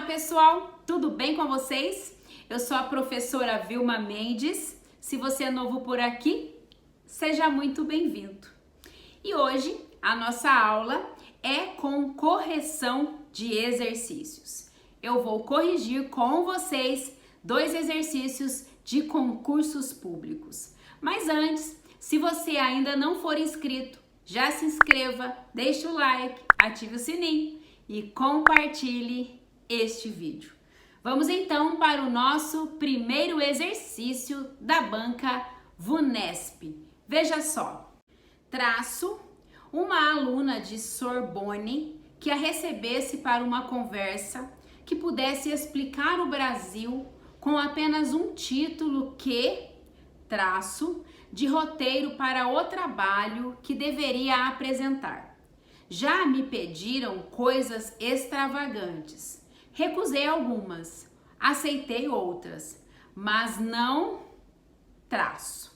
pessoal, tudo bem com vocês? Eu sou a professora Vilma Mendes. Se você é novo por aqui, seja muito bem-vindo. E hoje a nossa aula é com correção de exercícios. Eu vou corrigir com vocês 2 exercícios de concursos públicos. Mas antes, se você ainda não for inscrito, já se inscreva, deixe o like, ative o sininho e compartilhe este vídeo. Vamos então para o nosso primeiro exercício da banca VUNESP. Veja só, traço uma aluna de Sorbonne que a recebesse para uma conversa que pudesse explicar o Brasil com apenas um título que, traço, de roteiro para o trabalho que deveria apresentar. Já me pediram coisas extravagantes. Recusei algumas, aceitei outras, mas não traço.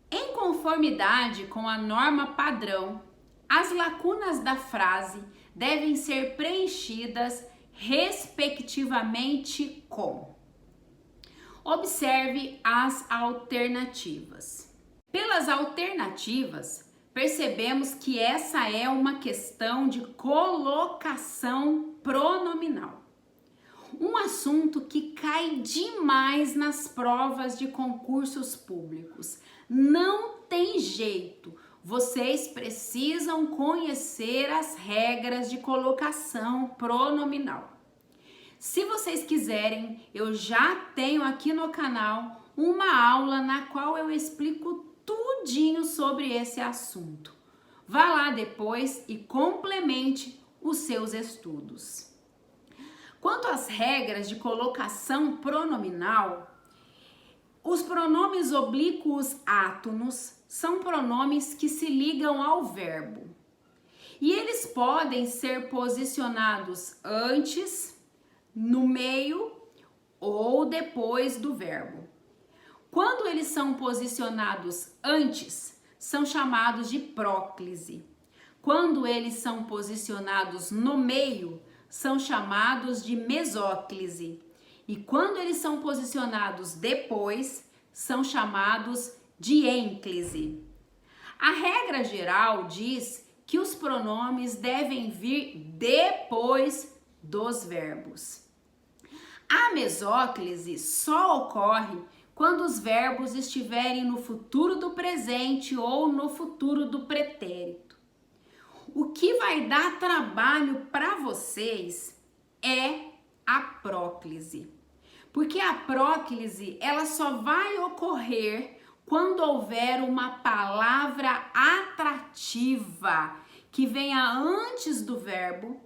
Em conformidade com a norma padrão, as lacunas da frase devem ser preenchidas respectivamente com. Observe as alternativas. Pelas alternativas, percebemos que essa é uma questão de colocação pronominal. Um assunto que cai demais nas provas de concursos públicos. Não tem jeito. Vocês precisam conhecer as regras de colocação pronominal. Se vocês quiserem, eu já tenho aqui no canal uma aula na qual eu explico tudinho sobre esse assunto. Vá lá depois e complemente os seus estudos. Quanto às regras de colocação pronominal, os pronomes oblíquos átonos são pronomes que se ligam ao verbo. E eles podem ser posicionados antes, no meio ou depois do verbo. Quando eles são posicionados antes, são chamados de próclise. Quando eles são posicionados no meio, são chamados de mesóclise. E quando eles são posicionados depois, são chamados de ênclise. A regra geral diz que os pronomes devem vir depois dos verbos. A mesóclise só ocorre quando os verbos estiverem no futuro do presente ou no futuro do pretérito. O que vai dar trabalho para vocês é a próclise. Porque a próclise, ela só vai ocorrer quando houver uma palavra atrativa que venha antes do verbo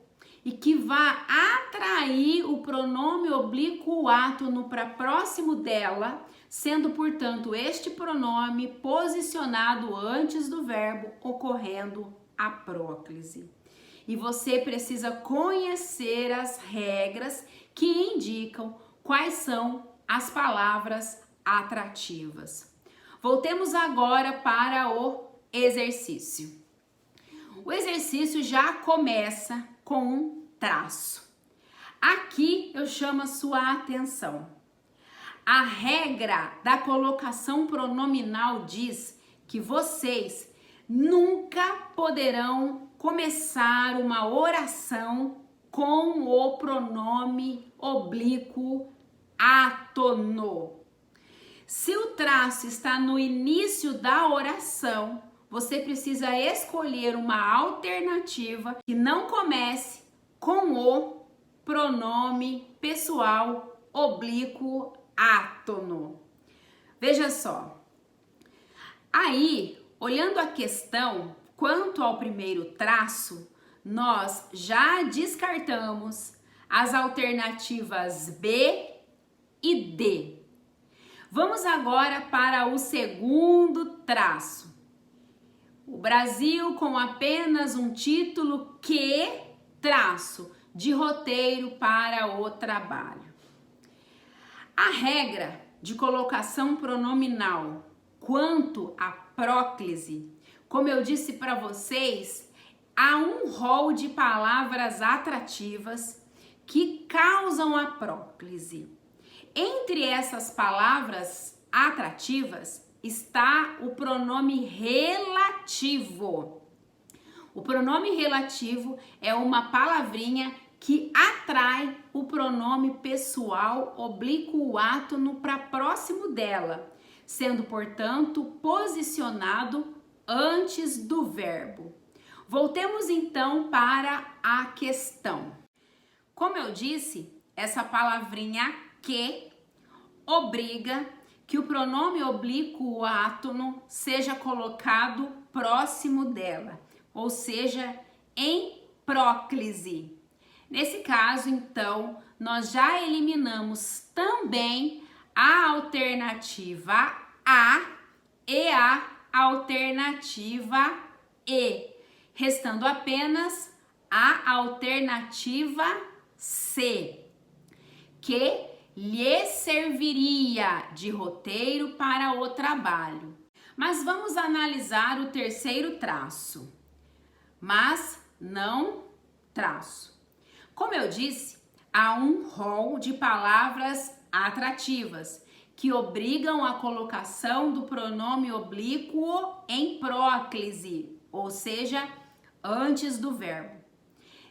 e que vá atrair o pronome oblíquo átono para próximo dela, sendo, portanto, este pronome posicionado antes do verbo, ocorrendo a próclise. E você precisa conhecer as regras que indicam quais são as palavras atrativas. Voltemos agora para o exercício. O exercício já começa com um traço. Aqui eu chamo a sua atenção. A regra da colocação pronominal diz que vocês nunca poderão começar uma oração com o pronome oblíquo átono. Se o traço está no início da oração, você precisa escolher uma alternativa que não comece com o pronome pessoal oblíquo átono. Veja só. Aí, olhando a questão, quanto ao primeiro traço, nós já descartamos as alternativas B e D. Vamos agora para o segundo traço. O Brasil com apenas um título que, traço, de roteiro para o trabalho. A regra de colocação pronominal quanto à próclise, como eu disse para vocês, há um rol de palavras atrativas que causam a próclise. Entre essas palavras atrativas está o pronome relativo. O pronome relativo é uma palavrinha que atrai o pronome pessoal oblíquo átono para próximo dela, sendo, portanto, posicionado antes do verbo. Voltemos então para a questão. Como eu disse, essa palavrinha que obriga que o pronome oblíquo átono seja colocado próximo dela, ou seja, em próclise. Nesse caso, então, nós já eliminamos também a alternativa A e a alternativa E, restando apenas a alternativa C, que lhe serviria de roteiro para o trabalho. Mas vamos analisar o terceiro traço. Mas não traço. Como eu disse, há um rol de palavras atrativas que obrigam a colocação do pronome oblíquo em próclise, ou seja, antes do verbo.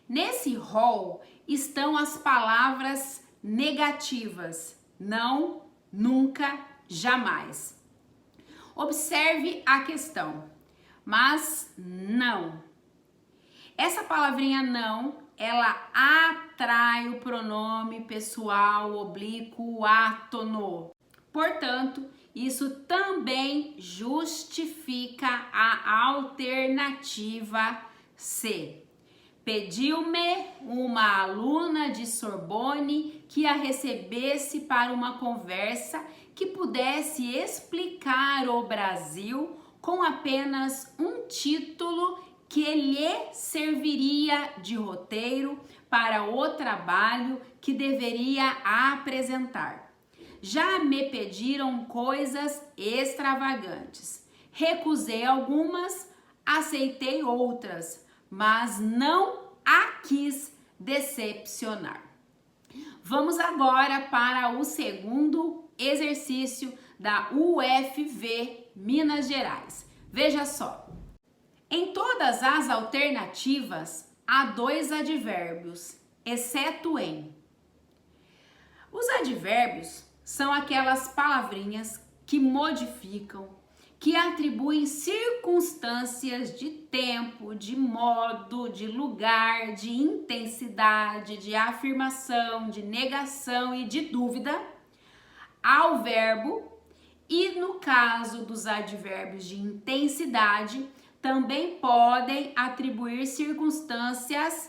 Nesse rol estão as palavras negativas: não, nunca, jamais. Observe a questão. Mas não. Essa palavrinha não, ela atrai o pronome pessoal oblíquo átono. Portanto, isso também justifica a alternativa C. Pediu-me uma aluna de Sorbonne que a recebesse para uma conversa que pudesse explicar o Brasil com apenas um título que lhe serviria de roteiro para o trabalho que deveria apresentar. Já me pediram coisas extravagantes. Recusei algumas, aceitei outras, mas não a quis decepcionar. Vamos agora para o segundo exercício da UFV Minas Gerais. Veja só. Em todas as alternativas, há dois advérbios, exceto em. Os advérbios são aquelas palavrinhas que modificam, que atribuem circunstâncias de tempo, de modo, de lugar, de intensidade, de afirmação, de negação e de dúvida ao verbo. E no caso dos advérbios de intensidade, também podem atribuir circunstâncias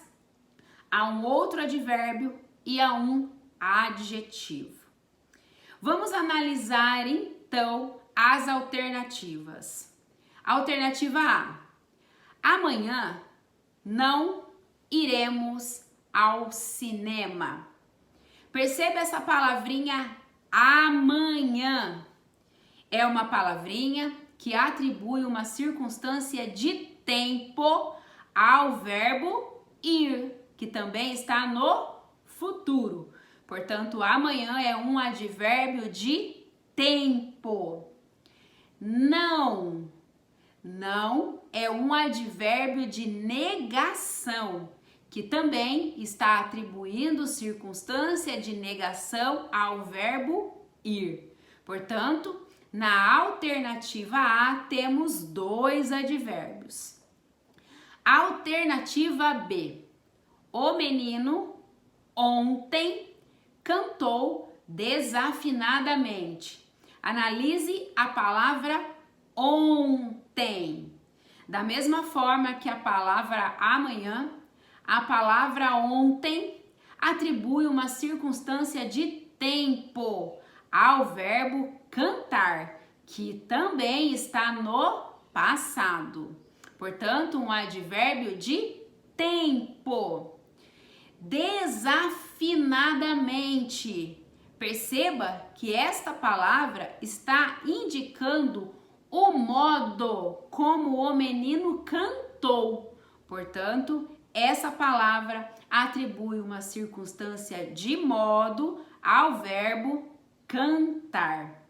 a um outro advérbio e a um adjetivo. Vamos analisar então as alternativas. Alternativa A: amanhã não iremos ao cinema. Perceba essa palavrinha amanhã. É uma palavrinha que atribui uma circunstância de tempo ao verbo ir, que também está no futuro. Portanto, amanhã é um advérbio de tempo. Não. Não é um advérbio de negação, que também está atribuindo circunstância de negação ao verbo ir. Portanto, na alternativa A temos dois advérbios. Alternativa B: o menino ontem cantou desafinadamente. Analise a palavra ontem. Da mesma forma que a palavra amanhã, a palavra ontem atribui uma circunstância de tempo ao verbo cantar, que também está no passado. Portanto, um advérbio de tempo. Desafinadamente. Perceba que esta palavra está indicando o modo como o menino cantou. Portanto, essa palavra atribui uma circunstância de modo ao verbo cantar.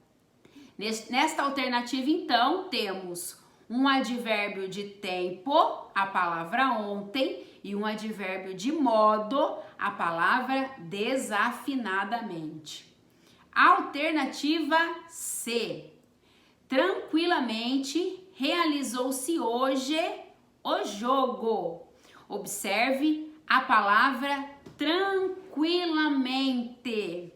Nesta alternativa, então, temos um advérbio de tempo, a palavra ontem, e um advérbio de modo, a palavra desafinadamente. Alternativa C. Tranquilamente realizou-se hoje o jogo. Observe a palavra tranquilamente.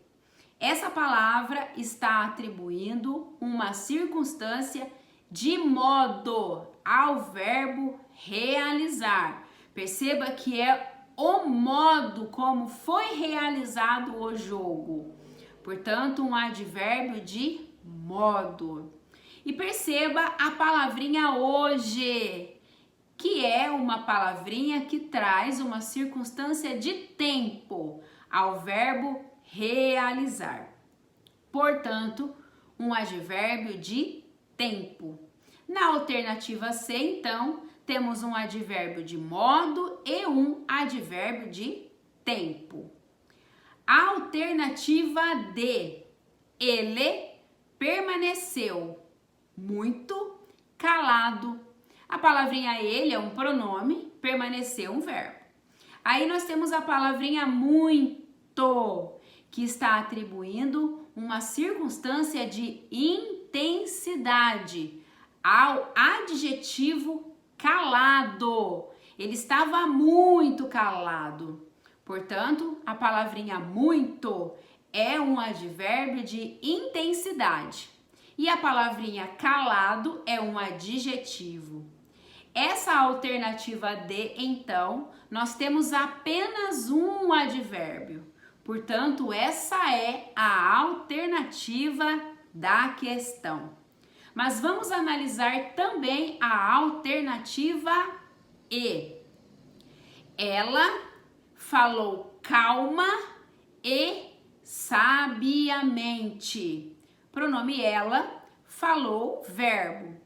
Essa palavra está atribuindo uma circunstância de modo ao verbo realizar. Perceba que é o modo como foi realizado o jogo. Portanto, um advérbio de modo. E perceba a palavrinha hoje, que é uma palavrinha que traz uma circunstância de tempo ao verbo realizar. Portanto, um advérbio de tempo. Na alternativa C, então, temos um advérbio de modo e um advérbio de tempo. Alternativa D. Ele permaneceu muito calado. A palavrinha ele é um pronome, permaneceu um verbo. Aí nós temos a palavrinha muito, que está atribuindo uma circunstância de intensidade ao adjetivo calado. Ele estava muito calado. Portanto, a palavrinha muito é um advérbio de intensidade. E a palavrinha calado é um adjetivo. Essa alternativa D, então, nós temos apenas um advérbio. Portanto, essa é a alternativa da questão. Mas vamos analisar também a alternativa E. Ela falou calma e sabiamente. Pronome ela, falou, verbo.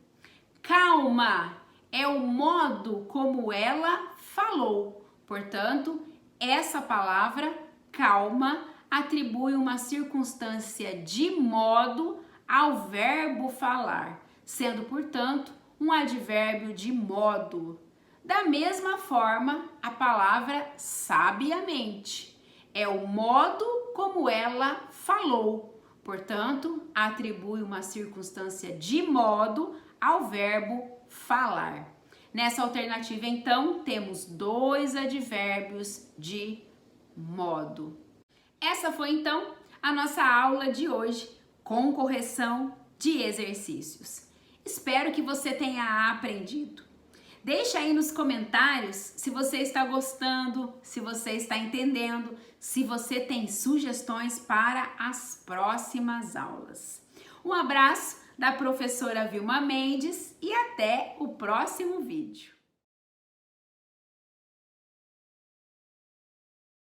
Calma é o modo como ela falou. Portanto, essa palavra calma atribui uma circunstância de modo ao verbo falar, sendo, portanto, um advérbio de modo. Da mesma forma, a palavra sabiamente é o modo como ela falou. Portanto, atribui uma circunstância de modo ao verbo falar. Nessa alternativa, então, temos dois advérbios de modo. Essa foi, então, a nossa aula de hoje com correção de exercícios. Espero que você tenha aprendido. Deixa aí nos comentários se você está gostando, se você está entendendo, se você tem sugestões para as próximas aulas. Um abraço da professora Vilma Mendes e até o próximo vídeo.